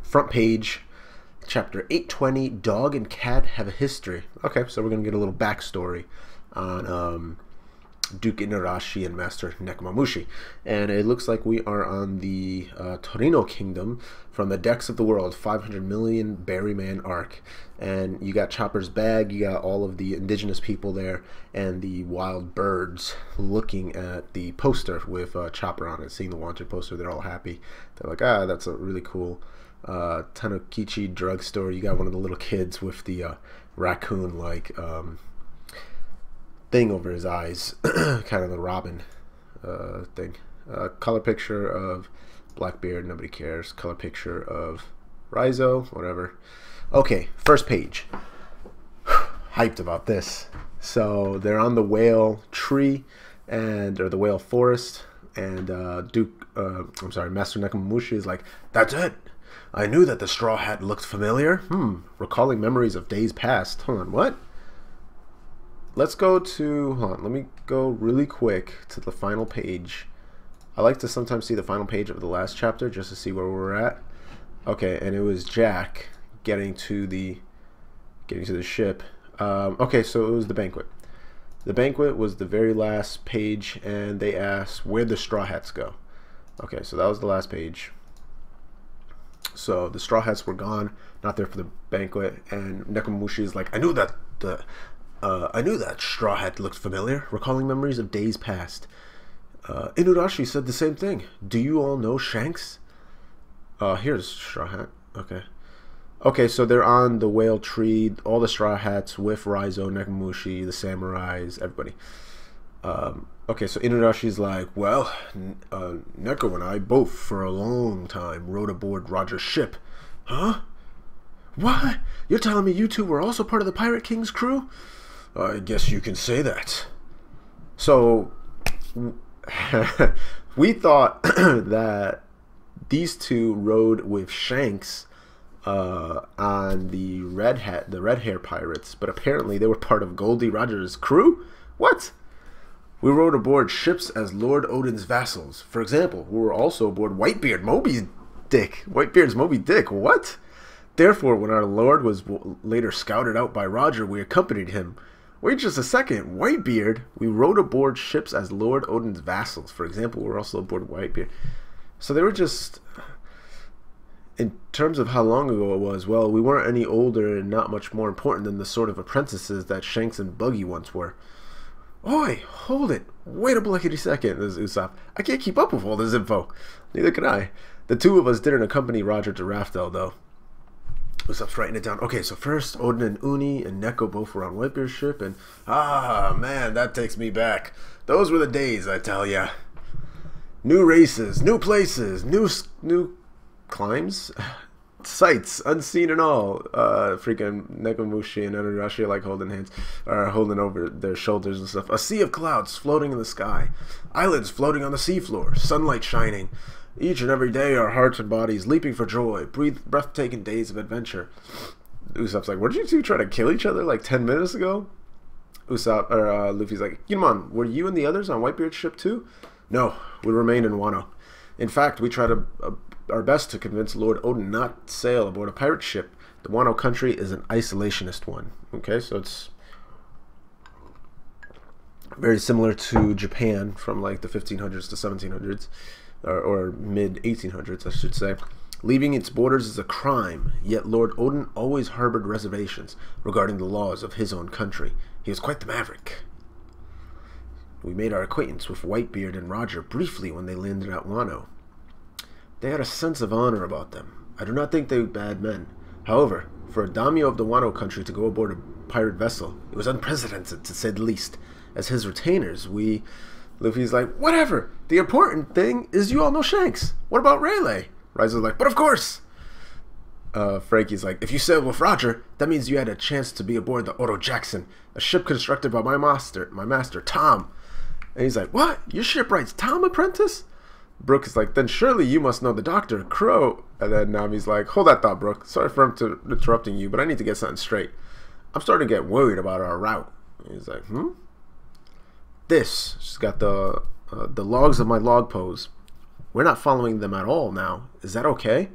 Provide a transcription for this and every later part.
front page, chapter 820, Dog and Cat Have a History. Okay, so we're going to get a little backstory on Duke Inarashi and Master Nekomamushi. And it looks like we are on the Torino Kingdom from the Decks of the World, 500 million Berryman arc. And you got Chopper's bag, you got all of the indigenous people there, and the wild birds looking at the poster with Chopper on it, seeing the wanted poster. They're all happy. They're like, ah, that's a really cool Tanokichi drugstore. You got one of the little kids with the raccoon-like thing over his eyes, kind of the Robin thing. Color picture of Blackbeard, nobody cares. Color picture of Raizo, whatever. Okay, first page. Hyped about this. So they're on the whale tree, or the whale forest, and Master Nekomamushi is like, that's it. I knew that the straw hat looked familiar. Recalling memories of days past. Hold on, what? Let's go to, hold on, let me go really quick to the final page. I like to sometimes see the final page of the last chapter just to see where we're at. Okay, and it was Jack getting to the ship. Okay, so it was the banquet. The banquet was the very last page, and they asked, where'd the Straw Hats go? Okay, so that was the last page. So the Straw Hats were gone, not there for the banquet, and Nekomamushi is like, I knew that Straw Hat looked familiar, recalling memories of days past. Inurashi said the same thing. Do you all know Shanks? Here's Straw Hat. Okay. Okay, so they're on the whale tree, all the Straw Hats with Raizo, Nekomamushi, the samurais, everybody. Okay, so Inurashi's like, well, Neko and I both, for a long time, rode aboard Roger's ship. Huh? What? You're telling me you two were also part of the Pirate King's crew? I guess you can say that. So, we thought that these two rode with Shanks on the red hair pirates, but apparently they were part of Goldie Roger's crew? What? We rode aboard ships as Lord Odin's vassals. For example, we were also aboard Whitebeard's Moby Dick. What? Therefore, when our lord was later scouted out by Roger, we accompanied him. Wait just a second. Whitebeard? We rode aboard ships as Lord Odin's vassals. For example, we were also aboard Whitebeard. So they were just... In terms of how long ago it was, well, we weren't any older and not much more important than the sort of apprentices that Shanks and Buggy once were. Oi, hold it. Wait a blickety second, this is Usopp. I can't keep up with all this info. Neither can I. The two of us didn't accompany Roger to Raftel, though. Usopp's writing it down. Okay, so first, Odin and Uni and Neko both were on Whitebeard's ship, and... Ah, man, that takes me back. Those were the days, I tell ya. New races, new places, new climbs? Sights, unseen and all. Freaking Nekomamushi and Inurashi are like holding hands, or holding over their shoulders and stuff. A sea of clouds floating in the sky. Islands floating on the seafloor. Sunlight shining. Each and every day our hearts and bodies leaping for joy. Breathtaking days of adventure. Usopp's like, what did you two try to kill each other like 10 minutes ago? Luffy's like, Kinemon, were you and the others on Whitebeard's ship too? No, we remained in Wano. In fact, we tried our best to convince Lord Odin not to sail aboard a pirate ship. The Wano country is an isolationist one. Okay, so it's very similar to Japan from like the 1500s to 1700s, or mid-1800s, I should say. Leaving its borders is a crime, yet Lord Odin always harbored reservations regarding the laws of his own country. He was quite the maverick. We made our acquaintance with Whitebeard and Roger briefly when they landed at Wano. They had a sense of honor about them. I do not think they were bad men. However, for a daimyo of the Wano country to go aboard a pirate vessel, it was unprecedented, to say the least. As his retainers, Luffy's like, whatever! The important thing is you all know Shanks. What about Rayleigh? Raizo's like, but of course! Frankie's like, if you sailed with Roger, that means you had a chance to be aboard the Oro Jackson, a ship constructed by my master, Tom. And he's like, what? Your shipwright's Tom Apprentice? Brooke is like, then surely you must know the Dr. Crow. And then Nami's like, hold that thought, Brooke. Sorry for interrupting you, but I need to get something straight. I'm starting to get worried about our route. And he's like, She's got the logs of my log pose. We're not following them at all now. Is that okay?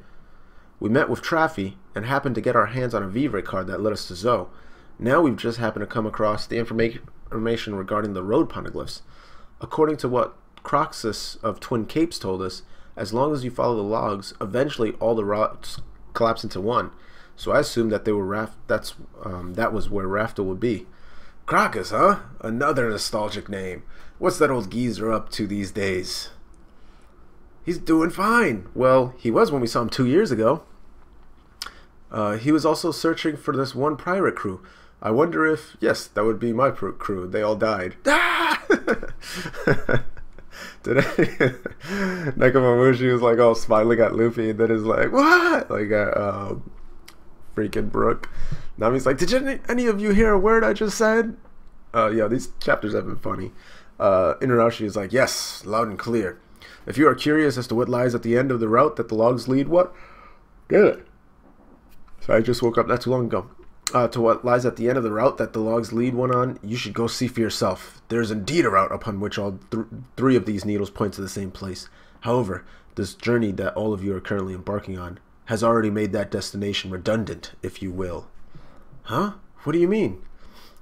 We met with Traffy and happened to get our hands on a Vivre card that led us to Zoe. Now we've just happened to come across the information regarding the road poneglyphs. According to what Croxus of Twin Capes told us, as long as you follow the logs, eventually all the routes collapse into one. So I assumed that they were that was where Rafta would be. Crocus, huh? Another nostalgic name. What's that old geezer up to these days? He's doing fine. Well, he was when we saw him 2 years ago. He was also searching for this one pirate crew. I wonder if... Yes, that would be my crew. They all died. Ah! Did Nekomamushi was like all smiling at Luffy, and then is like, what? Like freaking Brook. Nami's like, did any of you hear a word I just said? Yeah, these chapters have been funny. Inarashi is like, yes, loud and clear. If you are curious as to what lies at the end of the route that the logs lead, what? Get it. So I just woke up not too long ago. To what lies at the end of the route that the logs lead one on, you should go see for yourself. There is indeed a route upon which all three of these needles point to the same place. However, this journey that all of you are currently embarking on has already made that destination redundant, if you will. Huh? What do you mean?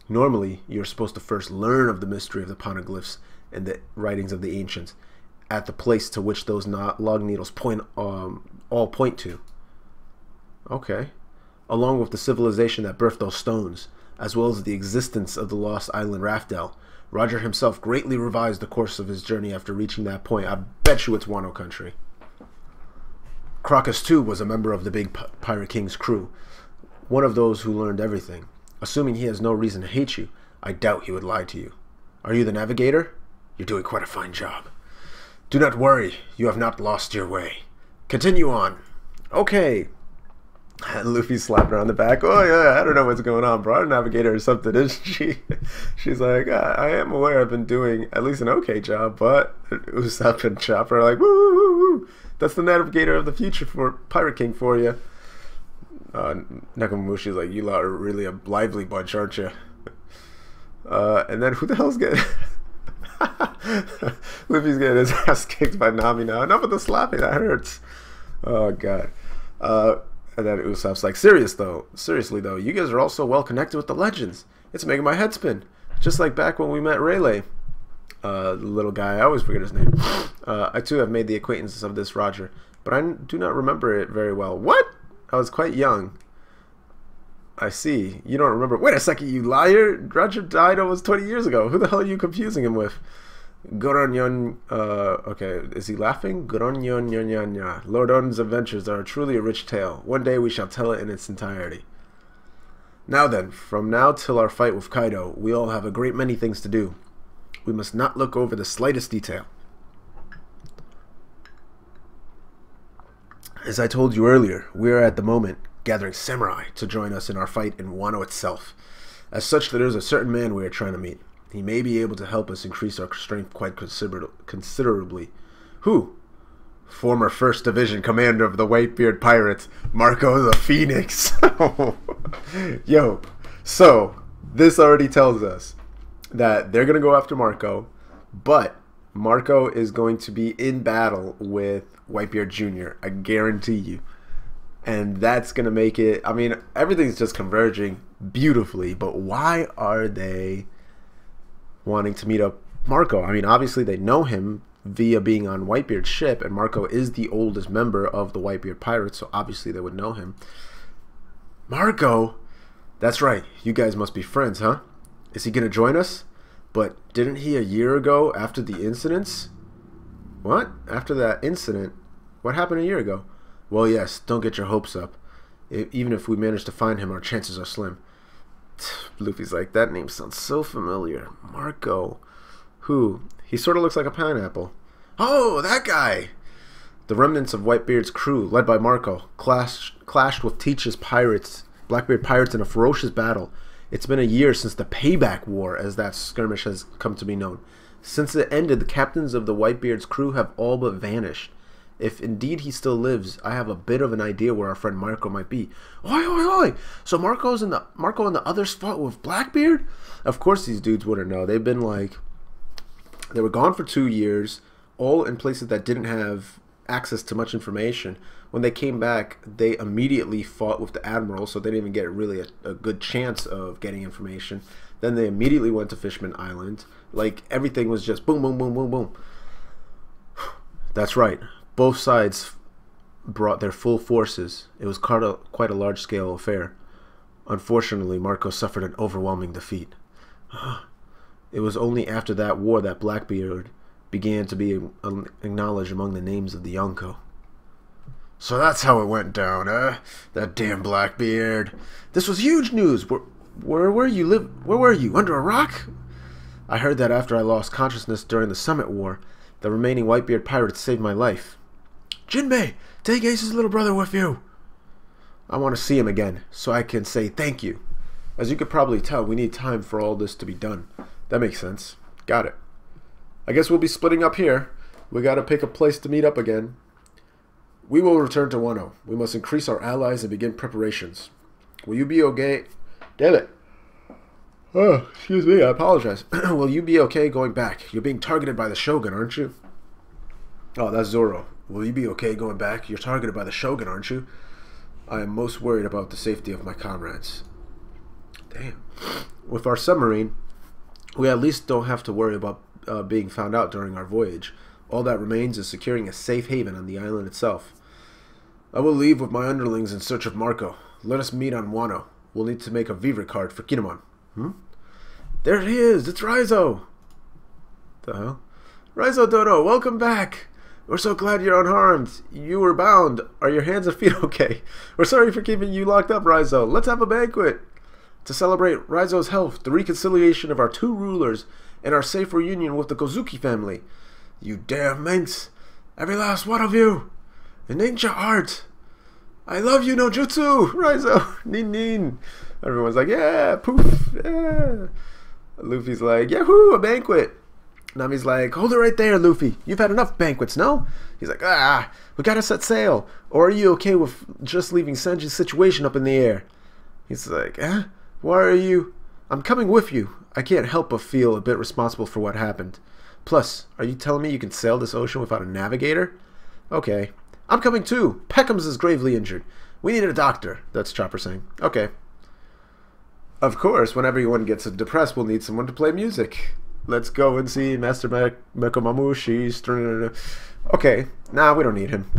Normally, you're supposed to first learn of the mystery of the poneglyphs and the writings of the ancients at the place to which those log needles all point to. Okay. Along with the civilization that birthed those stones, as well as the existence of the lost island Raftel, Roger himself greatly revised the course of his journey after reaching that point. I bet you it's Wano country. Crocus, too, was a member of the big Pirate King's crew, one of those who learned everything. Assuming he has no reason to hate you, I doubt he would lie to you. Are you the navigator? You're doing quite a fine job. Do not worry, you have not lost your way. Continue on. Okay. Luffy slapped her on the back. Oh yeah, I don't know what's going on, bro. Our navigator or something, isn't she? She's like, I am aware I've been doing at least an okay job, but Usopp and Chopper are like, woo, woo, woo. That's the navigator of the future for Pirate King for you. Nekomamushi's like, you lot are really a lively bunch, aren't you? And then who the hell's getting... Luffy's getting his ass kicked by Nami now. Enough of the slapping, that hurts. Oh god. And then Usopp's like, seriously though, you guys are all so well connected with the legends. It's making my head spin. Just like back when we met Rayleigh. The little guy, I always forget his name. I too have made the acquaintance of this Roger, but I do not remember it very well. What? I was quite young. I see. You don't remember. Wait a second, you liar. Roger died almost 20 years ago. Who the hell are you confusing him with? Goronyon, okay, is he laughing? Goronyon Nyanya. Lord Odin's adventures are truly a rich tale. One day we shall tell it in its entirety. Now then, from now till our fight with Kaido, we all have a great many things to do. We must not look over the slightest detail. As I told you earlier, we are at the moment gathering samurai to join us in our fight in Wano itself. As such, there is a certain man we are trying to meet. He may be able to help us increase our strength quite considerably. Who? Former 1st Division commander of the Whitebeard Pirates, Marco the Phoenix. Yo, so this already tells us that they're going to go after Marco, but Marco is going to be in battle with Whitebeard Jr., I guarantee you. And that's going to make it, I mean, everything's just converging beautifully, but why are they wanting to meet up Marco? I mean, obviously they know him via being on Whitebeard's ship, and Marco is the oldest member of the Whitebeard Pirates, so obviously they would know him. Marco? That's right, you guys must be friends, huh? Is he gonna join us? But didn't he a year ago after the incidents? What? After that incident? What happened a year ago? Well, yes, don't get your hopes up. Even if we manage to find him, our chances are slim. Luffy's like, that name sounds so familiar. Marco. Who? He sort of looks like a pineapple. Oh, that guy! The remnants of Whitebeard's crew, led by Marco, clashed with Teach's pirates, Blackbeard pirates in a ferocious battle. It's been a year since the Payback War, as that skirmish has come to be known. Since it ended, the captains of the Whitebeard's crew have all but vanished. If indeed he still lives, I have a bit of an idea where our friend Marco might be. Oi, oi, oi! So Marco and the others fought with Blackbeard? Of course these dudes wouldn't know. They've been like... They were gone for 2 years, all in places that didn't have access to much information. When they came back, they immediately fought with the admiral, so they didn't even get really a good chance of getting information. Then they immediately went to Fishman Island. Like, everything was just boom, boom, boom, boom, boom. That's right. Both sides brought their full forces. It was quite a large-scale affair. Unfortunately, Marco suffered an overwhelming defeat. It was only after that war that Blackbeard began to be acknowledged among the names of the Yonko. So that's how it went down, eh? That damn Blackbeard. This was huge news. Where were you? Where were you? Under a rock? I heard that after I lost consciousness during the Summit War, the remaining Whitebeard pirates saved my life. Jinbei, take Ace's little brother with you. I want to see him again, so I can say thank you. As you could probably tell, we need time for all this to be done. That makes sense. Got it. I guess we'll be splitting up here. We gotta pick a place to meet up again. We will return to Wano. We must increase our allies and begin preparations. Will you be okay? Damn it. Oh, excuse me, I apologize. Will you be okay going back? You're being targeted by the Shogun, aren't you? Oh, that's Zoro. Will you be okay going back? You're targeted by the Shogun, aren't you? I am most worried about the safety of my comrades. Damn. With our submarine, we at least don't have to worry about being found out during our voyage. All that remains is securing a safe haven on the island itself. I will leave with my underlings in search of Marco. Let us meet on Wano. We'll need to make a Vivre card for Kinemon. There he is! It's Raizo! The hell? Raizo Dodo, welcome back! We're so glad you're unharmed. You were bound. Are your hands and feet okay? We're sorry for keeping you locked up, Raizo. Let's have a banquet! To celebrate Raizo's health, the reconciliation of our two rulers, and our safe reunion with the Kozuki family. You damn minx! Every last one of you! In ninja art! I love you, no jutsu! Raizo! Nin nin! Everyone's like, yeah! Poof! Yeah! Luffy's like, yahoo! A banquet! Nami's like, hold it right there, Luffy. You've had enough banquets, no? He's like, we gotta set sail. Or are you okay with just leaving Sanji's situation up in the air? He's like, why are you? I'm coming with you. I can't help but feel a bit responsible for what happened. Plus, are you telling me you can sail this ocean without a navigator? Okay. I'm coming too. Peckham's is gravely injured. We need a doctor. That's Chopper saying. Okay. Of course, when everyone gets depressed, we'll need someone to play music. Let's go and see Master Mekomamushi. Okay. Nah, we don't need him.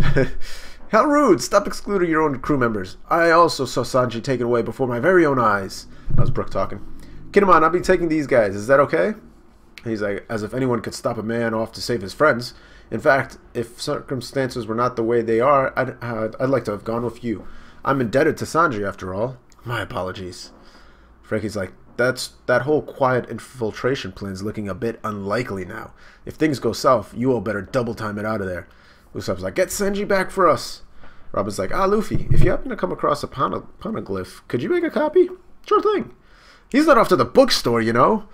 How rude! Stop excluding your own crew members. I also saw Sanji taken away before my very own eyes. That was Brook talking. Kinemon, I'll be taking these guys. Is that okay? He's like, as if anyone could stop a man off to save his friends. In fact, if circumstances were not the way they are, I'd like to have gone with you. I'm indebted to Sanji, after all. My apologies. Frankie's like, that whole quiet infiltration plan's looking a bit unlikely now. If things go south, you all better double time it out of there. Usopp's like, get Sanji back for us. Robin's like, Luffy, if you happen to come across a poneglyph, could you make a copy? Sure thing. He's not off to the bookstore, you know.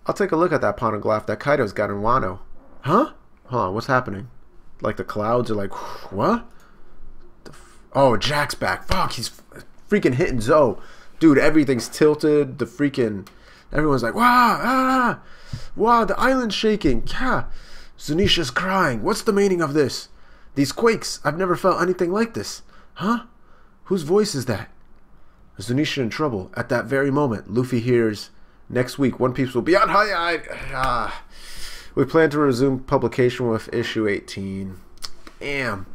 I'll take a look at that poneglyph that Kaido's got in Wano. Huh? What's happening? Like the clouds are like, what? Oh, Jack's back. Fuck, he's freaking hitting Zoe. Dude, everything's tilted. The freaking... Everyone's like, wow, wow, the island's shaking. Yeah. Zunisha's crying. What's the meaning of this? These quakes. I've never felt anything like this. Huh? Whose voice is that? Zunisha in trouble. At that very moment, Luffy hears, next week, One Piece will be on high. We plan to resume publication with issue 18. Damn.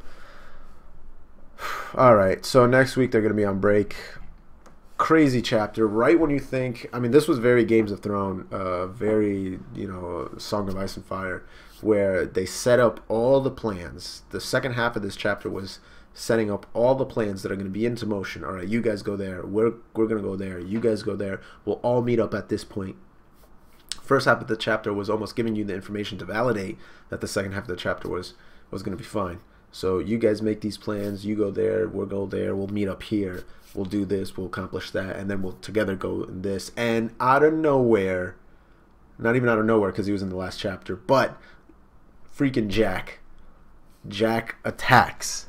Alright, so next week they're going to be on break. Crazy chapter. Right when you think... I mean, this was very Games of Thrones. Very, Song of Ice and Fire. Where they set up all the plans. The second half of this chapter was setting up all the plans that are going to be into motion. Alright, you guys go there. We're going to go there. You guys go there. We'll all meet up at this point. First half of the chapter was almost giving you the information to validate that the second half of the chapter was going to be fine. So you guys make these plans. You go there. We'll go there. We'll meet up here. We'll do this. We'll accomplish that. And then we'll together go in this. And out of nowhere, not even out of nowhere because he was in the last chapter, but freaking Jack attacks.